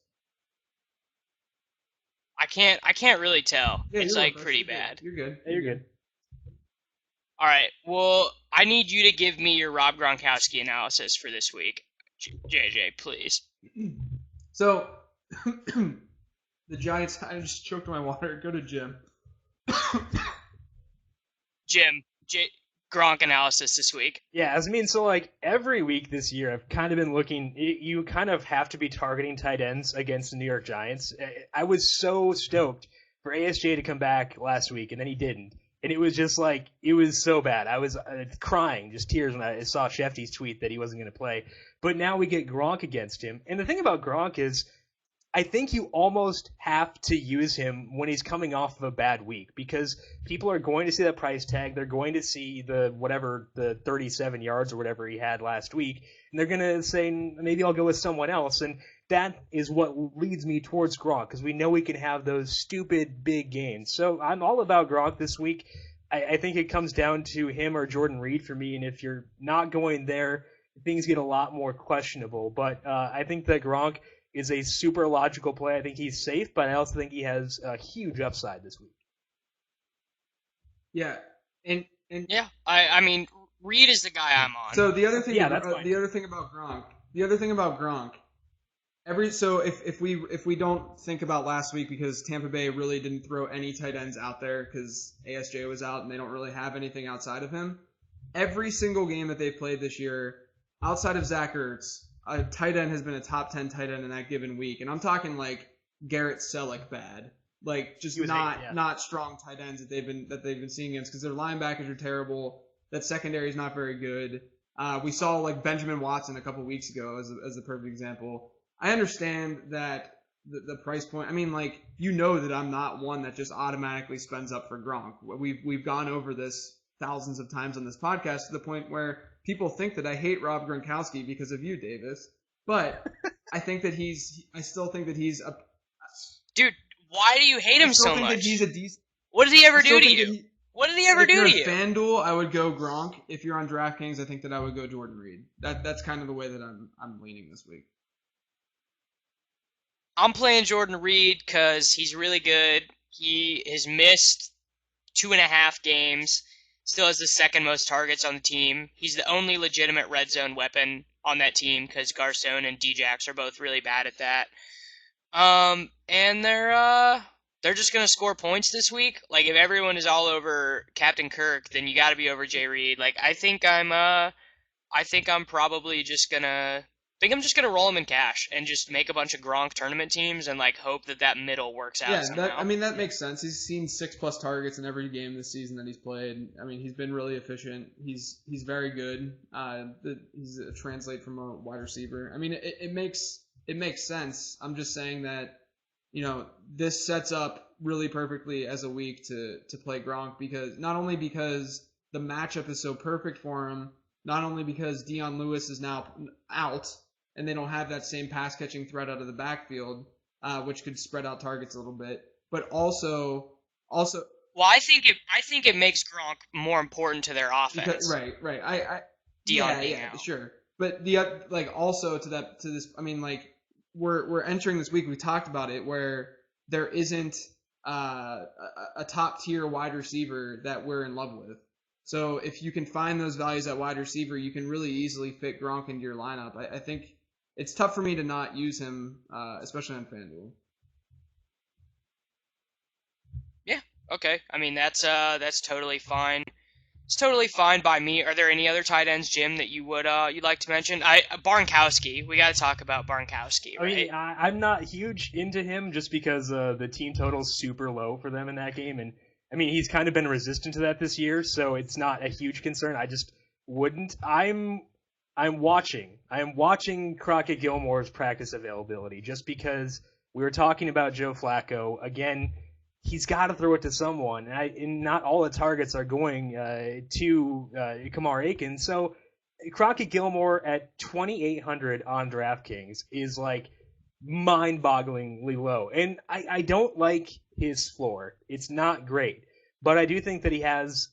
I can't really tell. Yeah, It's you're like with us. pretty You're good. bad. You're good. You're good. All right. Well, I need you to give me your Rob Gronkowski analysis for this week, JJ, please. So the Giants. I just choked on my water. Go to Jim. Jim, Gronk analysis this week. Yeah, I mean, so like every week this year, I've kind of been looking. You kind of have to be targeting tight ends against the New York Giants. I was so stoked for ASJ to come back last week, and then he didn't, and it was just like it was so bad. I was crying, just tears when I saw Shefty's tweet that he wasn't going to play. But now we get Gronk against him, and the thing about Gronk is, I think you almost have to use him when he's coming off of a bad week because people are going to see that price tag. They're going to see the 37 yards or whatever he had last week, and they're going to say, maybe I'll go with someone else. And that is what leads me towards Gronk because we know we can have those stupid big games. So I'm all about Gronk this week. I think it comes down to him or Jordan Reed for me. And if you're not going there, things get a lot more questionable. But I think that Gronk is a super logical play. I think he's safe, but I also think he has a huge upside this week. Yeah, and Yeah, I mean, Reed is the guy I'm on. so the other thing, that's fine. the other thing about Gronk, if we don't think about last week because Tampa Bay really didn't throw any tight ends out there because ASJ was out and they don't really have anything outside of him. Every single game that they've played this year, outside of Zach Ertz, a tight end has been a top 10 tight end in that given week, and I'm talking like Garrett Selleck bad, like just not strong tight ends that they've been seeing against because their linebackers are terrible. That secondary is not very good. We saw like Benjamin Watson a couple weeks ago as a perfect example. I understand that the price point. I mean, like that I'm not one that just automatically spends up for Gronk. We've gone over this thousands of times on this podcast to the point where people think that I hate Rob Gronkowski because of you, Davis. But I think that I still think that he's a. Dude, why do you hate him so much? That he's a decent. What did he ever do to you? What did he ever do to you? If you're on FanDuel, I would go Gronk. If you're on DraftKings, I think that I would go Jordan Reed. That's kind of the way that I'm leaning this week. I'm playing Jordan Reed because he's really good. He has missed 2.5 games. Still has the second most targets on the team. He's the only legitimate red zone weapon on that team because Garcon and Djax are both really bad at that. And they're just gonna score points this week. Like if everyone is all over Captain Kirk, then you got to be over Jay Reed. Like I think I'm probably just gonna. I'm just gonna roll him in cash and just make a bunch of Gronk tournament teams and like hope that middle works out. Yeah, that makes sense. He's seen 6+ targets in every game this season that he's played. I mean, he's been really efficient. He's very good. He's a translate from a wide receiver. I mean, it makes sense. I'm just saying that this sets up really perfectly as a week to play Gronk because not only because the matchup is so perfect for him, not only because Dion Lewis is now out. And they don't have that same pass-catching threat out of the backfield, which could spread out targets a little bit. But also. Well, I think it makes Gronk more important to their offense. Right. Dion being out. Sure. But also to this. I mean, like we're entering this week. We talked about it where there isn't a top-tier wide receiver that we're in love with. So if you can find those values at wide receiver, you can really easily fit Gronk into your lineup. I think it's tough for me to not use him, especially on FanDuel. Yeah. Okay. I mean that's totally fine. It's totally fine by me. Are there any other tight ends, Jim, that you would you'd like to mention? Barnkowski. We got to talk about Barnkowski, I right? mean, I'm not huge into him just because the team total's super low for them in that game, and I mean he's kind of been resistant to that this year, so it's not a huge concern. I just wouldn't. I'm watching Crockett Gilmore's practice availability just because we were talking about Joe Flacco again. He's got to throw it to someone, and not all the targets are going to Kamar Aiken. So Crockett Gilmore at 2,800 on DraftKings is like mind-bogglingly low, and I don't like his floor. It's not great, but I do think that he has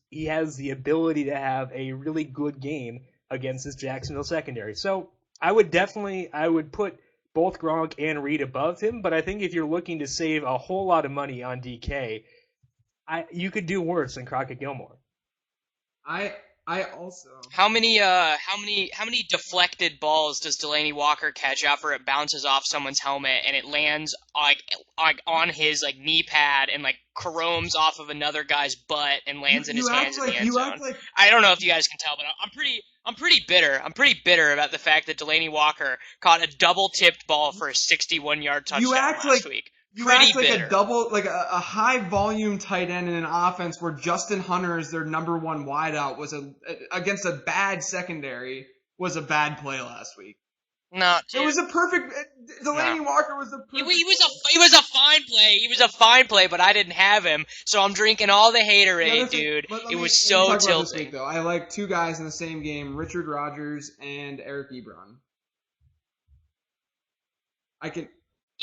the ability to have a really good game against this Jacksonville secondary. So I would put both Gronk and Reed above him, but I think if you're looking to save a whole lot of money on DK, you could do worse than Crockett Gilmore. I also How many deflected balls does Delaney Walker catch after it bounces off someone's helmet and it lands like on his like knee pad and like caroms off of another guy's butt and lands in his hands in the end zone? I don't know if you guys can tell, but I'm pretty bitter. I'm pretty bitter about the fact that Delaney Walker caught a double tipped ball for a 61-yard touchdown last week. You act like bitter. A high volume tight end in an offense where Justin Hunter is their number one wideout against a bad secondary was a bad play last week. No, dude. It was a perfect. Delaney Walker was the perfect. He was a fine play. He was a fine play, but I didn't have him, so I'm drinking all the haterade, dude. It was so tilting. This week, though. I like two guys in the same game: Richard Rodgers and Eric Ebron.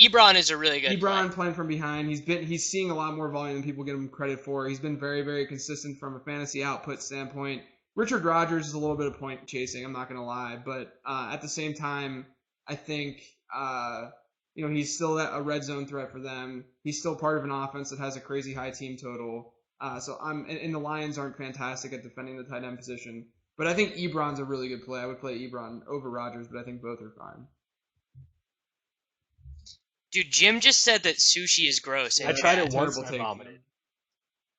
Ebron is a really good Ebron playing from behind. He's seeing a lot more volume than people give him credit for. He's been very, very consistent from a fantasy output standpoint. Richard Rodgers is a little bit of point chasing, I'm not going to lie. But at the same time, I think he's still a red zone threat for them. He's still part of an offense that has a crazy high team total. And the Lions aren't fantastic at defending the tight end position. But I think Ebron's a really good play. I would play Ebron over Rodgers, but I think both are fine. Dude, Jim just said that sushi is gross. I tried it once and I vomited.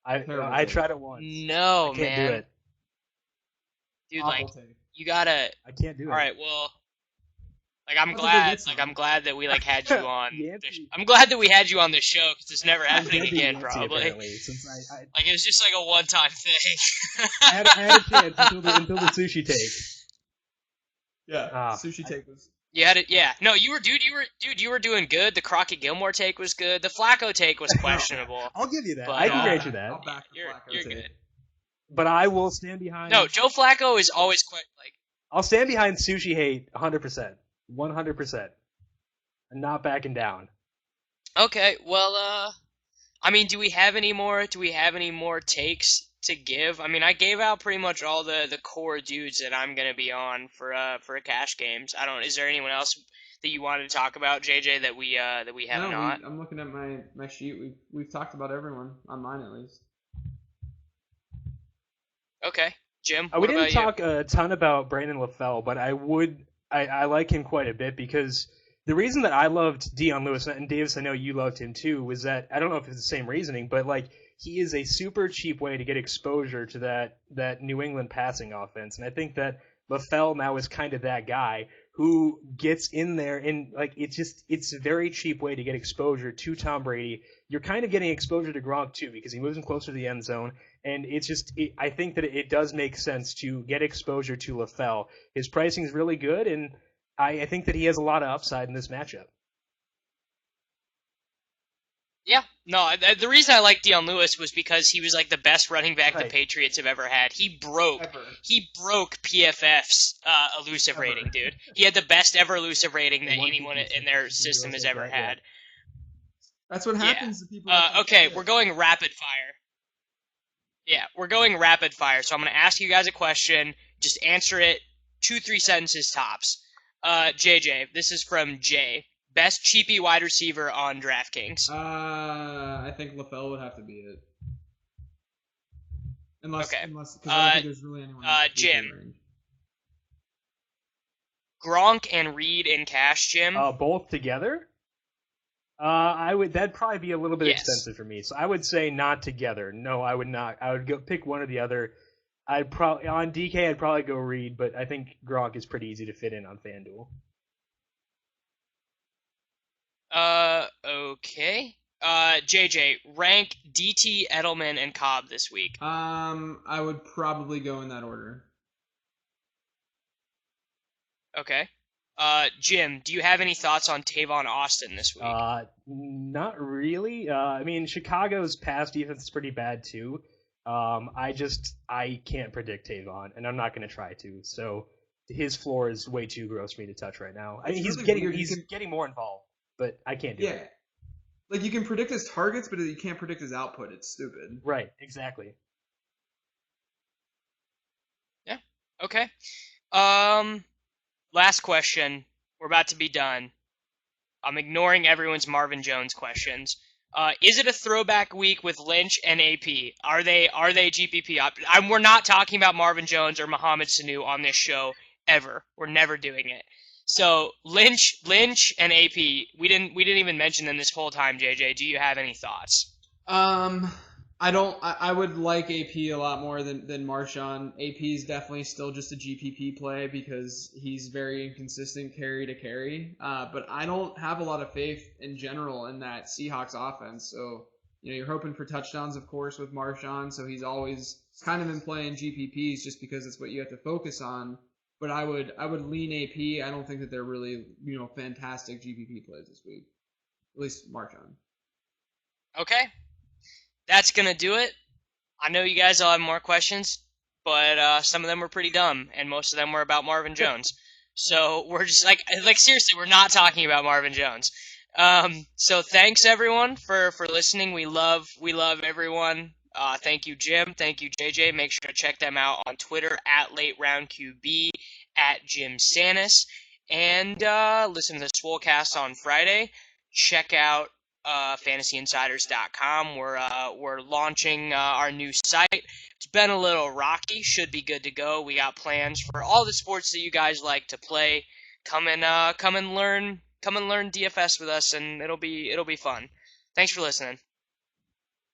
I tried it once. No, I can't do it. Dude, you gotta. I can't do it. All right, well, I'm glad that we had you on. I'm glad that we had you on the show because it's never happening again, probably. Since it was just a one-time thing. I had a chance until the sushi take. Yeah, sushi take was. You had it, yeah. No, you were doing good. The Crockett Gilmore take was good. The Flacco take was questionable. I'll give you that. I can grant you that. I'll back the You're Flacco take. good. But I will stand behind. No, Joe Flacco is always I'll stand behind sushi hate 100%. 100%. I'm not backing down. Okay, well, do we have any more takes to give? I gave out pretty much all the core dudes that I'm gonna be on for cash games. Is there anyone else that you wanted to talk about, JJ, that we have not? I'm looking at my sheet. We've talked about everyone on mine at least. Okay, Jim. We didn't talk a ton about Brandon LaFell, but I like him quite a bit because the reason that I loved Dion Lewis, and Davis, I know you loved him too, was that I don't know if it's the same reasoning, but he is a super cheap way to get exposure to that New England passing offense. And I think that LaFell now is kind of that guy who gets in there and it's a very cheap way to get exposure to Tom Brady. You're kind of getting exposure to Gronk too because he moves him closer to the end zone. And I think that it does make sense to get exposure to LaFell. His pricing is really good, and I think that he has a lot of upside in this matchup. Yeah, no, the reason I like Dion Lewis was because he was the best running back the Patriots have ever had. He broke PFF's elusive rating, dude. He had the best ever elusive rating that anyone in their system has ever had. That's what happens to people. Okay, we're going rapid fire. Yeah, we're going rapid fire. So I'm going to ask you guys a question. Just answer it 2-3 sentences tops. JJ, this is from Jay. Best cheapy wide receiver on DraftKings. I think LaFell would have to be it. Unless because I don't think there's really anyone. Jim. Gronk and Reed in cash, Jim. Both together? That'd probably be a little bit expensive for me. So I would say not together. No, I would not. I would pick one or the other. I'd probably on DK. I'd probably go Reed, but I think Gronk is pretty easy to fit in on FanDuel. Okay. JJ, rank DT, Edelman, and Cobb this week. I would probably go in that order. Okay. Jim, do you have any thoughts on Tavon Austin this week? Not really. I mean, Chicago's pass defense is pretty bad too. I can't predict Tavon, and I'm not going to try to. So his floor is way too gross for me to touch right now. I mean, It's really weird. he's getting more involved, but I can't do Yeah. it. Like, you can predict his targets, but you can't predict his output. It's stupid. Right, exactly. Yeah. Okay. Last question. We're about to be done. I'm ignoring everyone's Marvin Jones questions. Is it a throwback week with Lynch and AP? Are they GPP? We're not talking about Marvin Jones or Mohamed Sanu on this show ever. We're never doing it. So Lynch and AP, we didn't even mention them this whole time. JJ, do you have any thoughts? I don't. I would like AP a lot more than Marshawn. AP is definitely still just a GPP play because he's very inconsistent carry to carry. But I don't have a lot of faith in general in that Seahawks offense. So you're hoping for touchdowns, of course, with Marshawn. So he's always kind of been playing GPPs just because it's what you have to focus on. But I would lean AP. I don't think that they're really fantastic GPP plays this week. At least Marshawn. Okay. That's going to do it. I know you guys all have more questions, but some of them were pretty dumb, and most of them were about Marvin Jones. So we're just like seriously, we're not talking about Marvin Jones. So thanks everyone for listening. We love everyone. Thank you, Jim. Thank you, JJ. Make sure to check them out on Twitter at LateRoundQB, at Jim Sanis, and listen to the Swolecast on Friday. Check out fantasyinsiders.com. We're launching our new site. It's been a little rocky. Should be good to go. We got plans for all the sports that you guys like to play. Come and learn DFS with us, and it'll be fun. Thanks for listening.